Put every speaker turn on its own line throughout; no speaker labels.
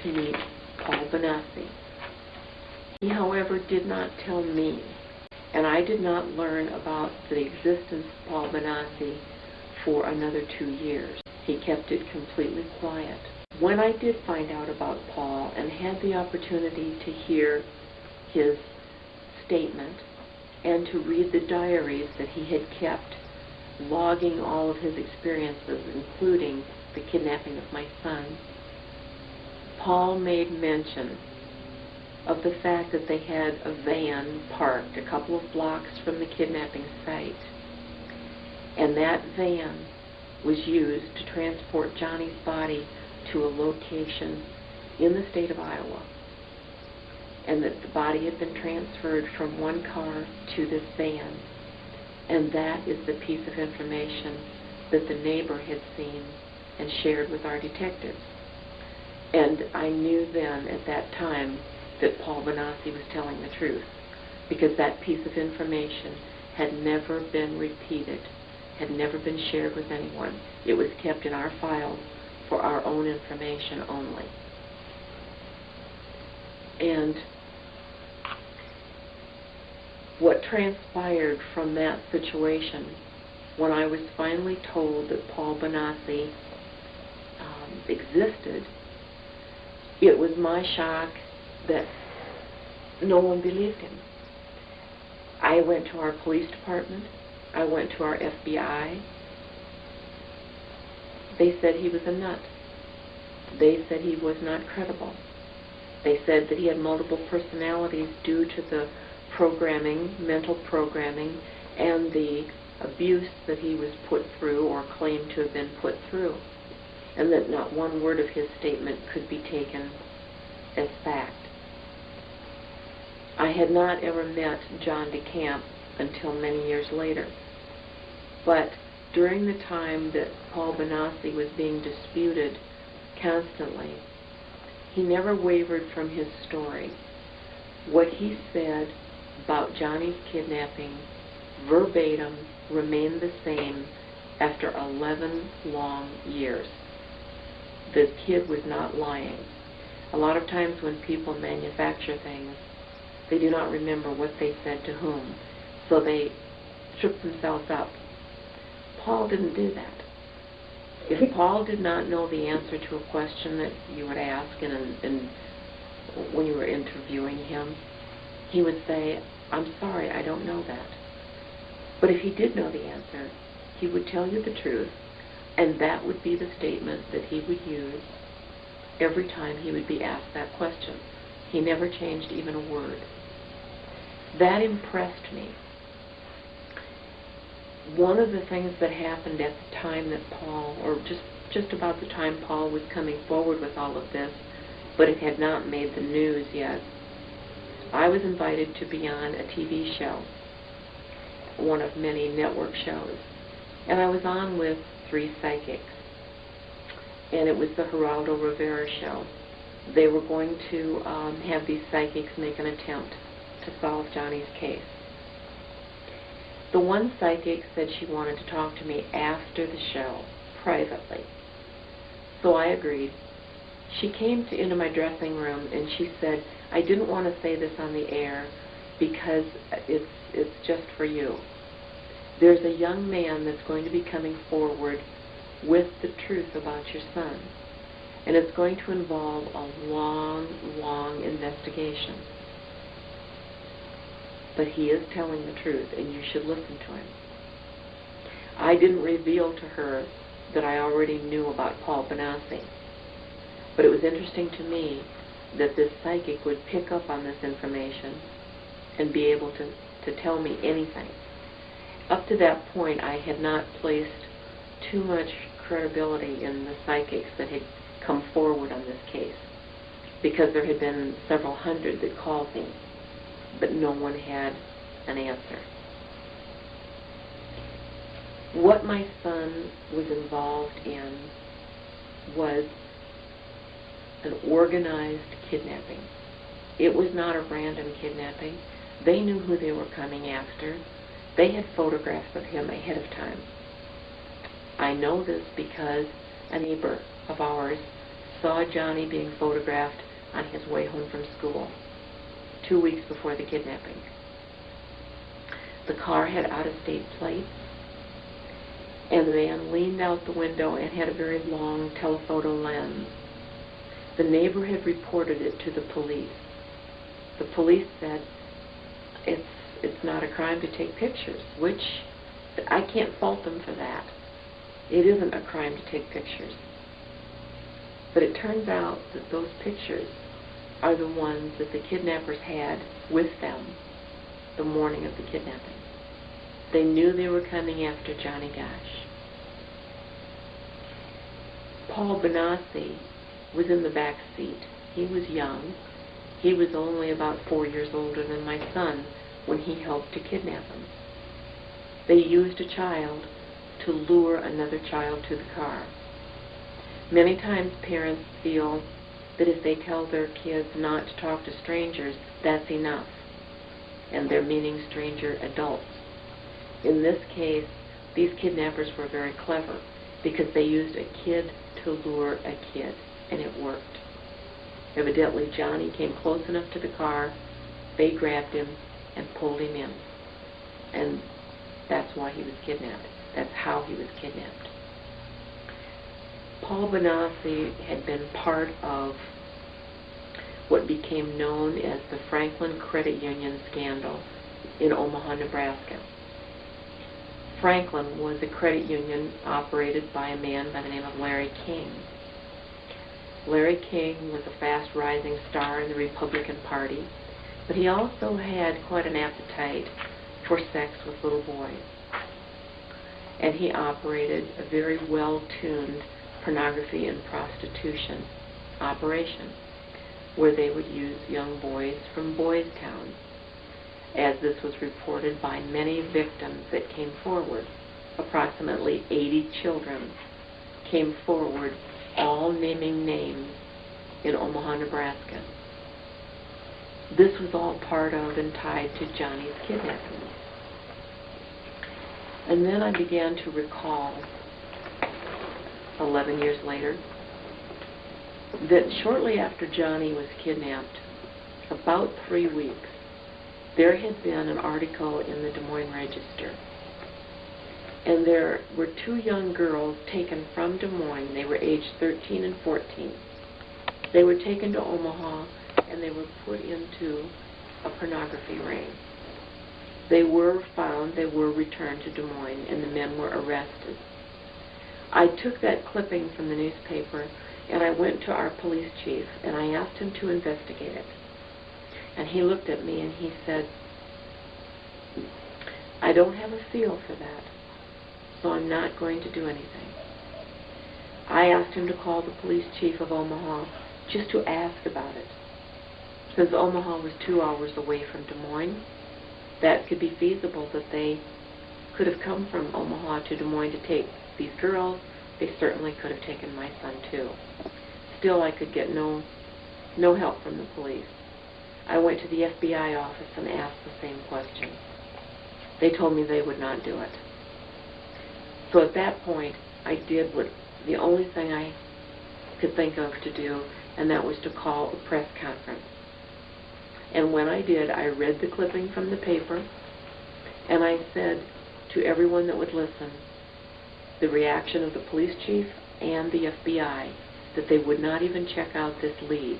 to meet Paul Benassi. He, however, did not tell me, and I did not learn about the existence of Paul Benassi for another 2 years. He kept it completely quiet. When I did find out about Paul and had the opportunity to hear his statement and to read the diaries that he had kept, logging all of his experiences, including the kidnapping of my son, Paul made mention of the fact that they had a van parked a couple of blocks from the kidnapping site, and that van was used to transport Johnny's body to a location in the state of Iowa, and that the body had been transferred from one car to this van. And that is the piece of information that the neighbor had seen and shared with our detectives. And I knew then at that time that Paul Benassi was telling the truth, because that piece of information had never been repeated, had never been shared with anyone. It was kept in our files for our own information only. And what transpired from that situation, when I was finally told that Paul Benassi existed, it was my shock that no one believed him. I went to our police department. I went to our FBI. They said he was a nut. They said he was not credible. They said that he had multiple personalities due to the programming, mental programming, and the abuse that he was put through or claimed to have been put through, and that not one word of his statement could be taken as fact. I had not ever met John DeCamp until many years later, but during the time that Paul Benassi was being disputed constantly, he never wavered from his story. What he said about Johnny's kidnapping verbatim remained the same after 11 long years. The kid was not lying. A lot of times when people manufacture things, they do not remember what they said to whom, so they trip themselves up. Paul didn't do that. If Paul did not know the answer to a question that you would ask and when you were interviewing him, he would say, "I'm sorry, I don't know that." But if he did know the answer, he would tell you the truth, and that would be the statement that he would use every time he would be asked that question. He never changed even a word. That impressed me. One of the things that happened at the time that Paul, or just about the time Paul was coming forward with all of this, but it had not made the news yet, I was invited to be on a TV show, one of many network shows, and I was on with 3 psychics, and it was the Geraldo Rivera show. They were going to have these psychics make an attempt to solve Johnny's case. The one psychic said she wanted to talk to me after the show, privately. So I agreed. She came into my dressing room and she said, "I didn't want to say this on the air because it's just for you. There's a young man that's going to be coming forward with the truth about your son, and it's going to involve a long, long investigation. But he is telling the truth, and you should listen to him." I didn't reveal to her that I already knew about Paul Benassi, but it was interesting to me that this psychic would pick up on this information and be able to tell me anything. Up to that point, I had not placed too much credibility in the psychics that had come forward on this case, because there had been several hundred that called me, but no one had an answer. What my son was involved in was an organized kidnapping. It was not a random kidnapping. They knew who they were coming after. They had photographs of him ahead of time. I know this because a neighbor of ours saw Johnny being photographed on his way home from school 2 weeks before the kidnapping. The car had out-of-state plates, and the man leaned out the window and had a very long telephoto lens. The neighbor had reported it to the police. The police said, it's not a crime to take pictures, which I can't fault them for that. It isn't a crime to take pictures. But it turns out that those pictures are the ones that the kidnappers had with them the morning of the kidnapping. They knew they were coming after Johnny Gosch. Paul Benassi was in the back seat. He was young. He was only about 4 years older than my son when he helped to kidnap him. They used a child to lure another child to the car. Many times parents feel that if they tell their kids not to talk to strangers, that's enough. And they're meaning stranger adults. In this case, these kidnappers were very clever because they used a kid to lure a kid, and it worked. Evidently, Johnny came close enough to the car, they grabbed him and pulled him in. And that's why he was kidnapped. That's how he was kidnapped. Paul Benassi had been part of what became known as the Franklin Credit Union scandal in Omaha, Nebraska. Franklin was a credit union operated by a man by the name of Larry King. Larry King was a fast-rising star in the Republican Party, but he also had quite an appetite for sex with little boys. And he operated a very well-tuned pornography and prostitution operation where they would use young boys from Boys Town, as this was reported by many victims that came forward. Approximately 80 children came forward, all naming names in Omaha, Nebraska. This was all part of and tied to Johnny's kidnapping. And then I began to recall, 11 years later, that shortly after Johnny was kidnapped, about 3 weeks, there had been an article in the Des Moines Register. And there were 2 young girls taken from Des Moines. They were aged 13 and 14. They were taken to Omaha and they were put into a pornography ring. They were found, they were returned to Des Moines, and the men were arrested. I took that clipping from the newspaper and I went to our police chief and I asked him to investigate it. And he looked at me and he said, I don't have a feel for that, so I'm not going to do anything. I asked him to call the police chief of Omaha just to ask about it. Since Omaha was 2 hours away from Des Moines, that could be feasible that they could have come from Omaha to Des Moines to take these girls. They certainly could have taken my son too. Still, I could get no help from the police. I went to the FBI office and asked the same question. They told me they would not do it. So at that point, I did the only thing I could think of to do, and that was to call a press conference. And when I did, I read the clipping from the paper, and I said to everyone that would listen, the reaction of the police chief and the FBI, that they would not even check out this lead.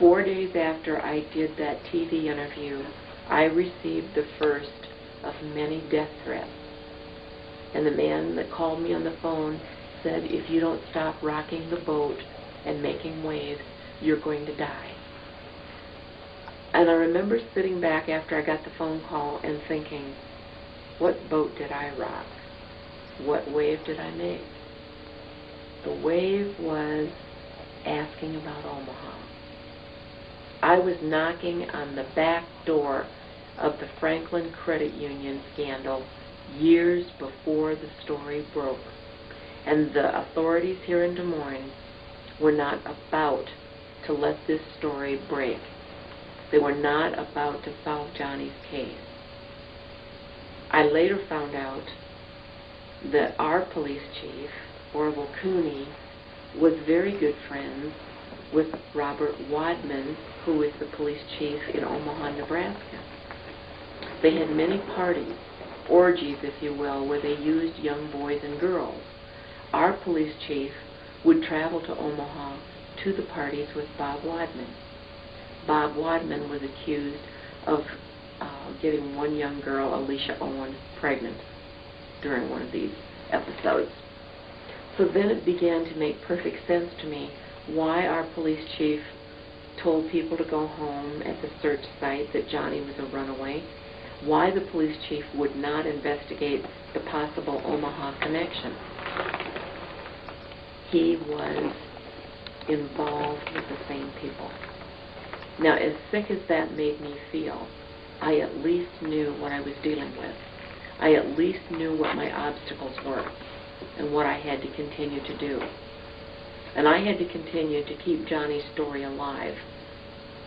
4 days after I did that TV interview, I received the first of many death threats. And the man that called me on the phone said, if you don't stop rocking the boat and making waves, you're going to die. And I remember sitting back after I got the phone call and thinking, what boat did I rock? What wave did I make? The wave was asking about Omaha. I was knocking on the back door of the Franklin Credit Union scandal years before the story broke. And the authorities here in Des Moines were not about to let this story break. They were not about to solve Johnny's case. I later found out that our police chief, Orville Cooney, was very good friends with Robert Wadman, who was the police chief in Omaha, Nebraska. They had many parties, orgies, if you will, where they used young boys and girls. Our police chief would travel to Omaha to the parties with Bob Wadman. Bob Wadman was accused of getting one young girl, Alicia Owen, pregnant during one of these episodes. So then it began to make perfect sense to me why our police chief told people to go home at the search site that Johnny was a runaway, why the police chief would not investigate the possible Omaha connection. He was involved with the same people. Now, as sick as that made me feel, I at least knew what I was dealing with. I at least knew what my obstacles were and what I had to continue to do. And I had to continue to keep Johnny's story alive,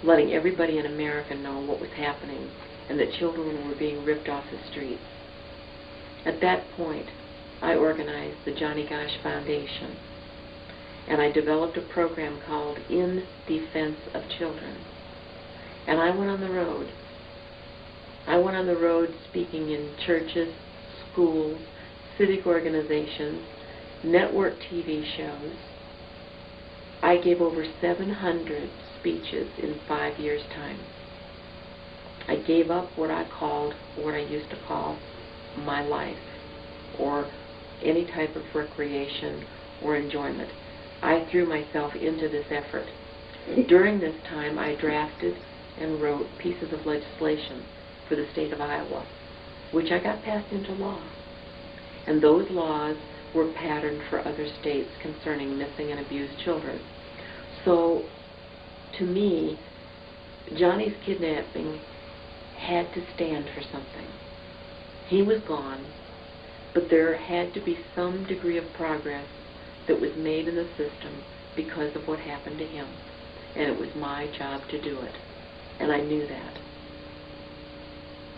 letting everybody in America know what was happening and that children were being ripped off the streets. At that point, I organized the Johnny Gosch Foundation, and I developed a program called In Defense of Children. And I went on the road. I went on the road speaking in churches, schools, civic organizations, network TV shows. I gave over 700 speeches in 5 years' time. I gave up what I used to call my life, or any type of recreation or enjoyment. I threw myself into this effort. During this time, I drafted and wrote pieces of legislation for the state of Iowa, which I got passed into law. And those laws were patterned for other states concerning missing and abused children. So, to me, Johnny's kidnapping had to stand for something. He was gone, but there had to be some degree of progress that was made in the system because of what happened to him. And it was my job to do it. And I knew that.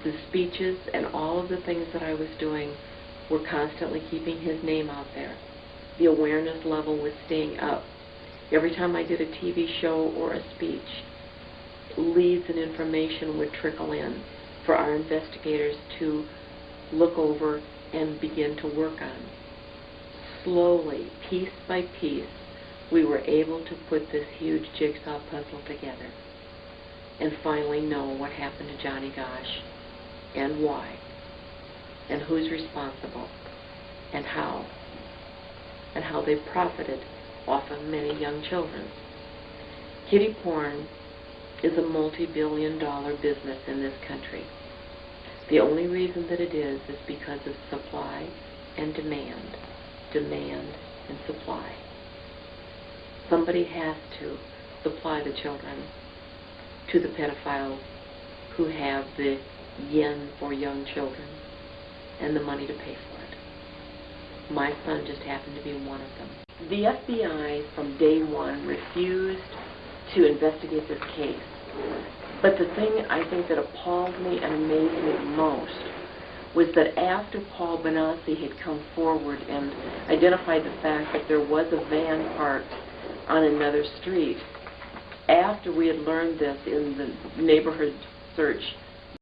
The speeches and all of the things that I was doing were constantly keeping his name out there. The awareness level was staying up. Every time I did a TV show or a speech, leads and information would trickle in for our investigators to look over and begin to work on. Slowly, piece by piece, we were able to put this huge jigsaw puzzle together and finally know what happened to Johnny Gosch and why and who's responsible and how they profited off of many young children. Kiddie porn is a multi-billion-dollar business in this country. The only reason that it is because of supply and demand and supply. Somebody has to supply the children to the pedophiles who have the yen for young children and the money to pay for it. My son just happened to be one of them. The FBI from day one refused to investigate this case. But the thing I think that appalled me and amazed me the most was that after Paul Benassi had come forward and identified the fact that there was a van parked on another street, after we had learned this in the neighborhood search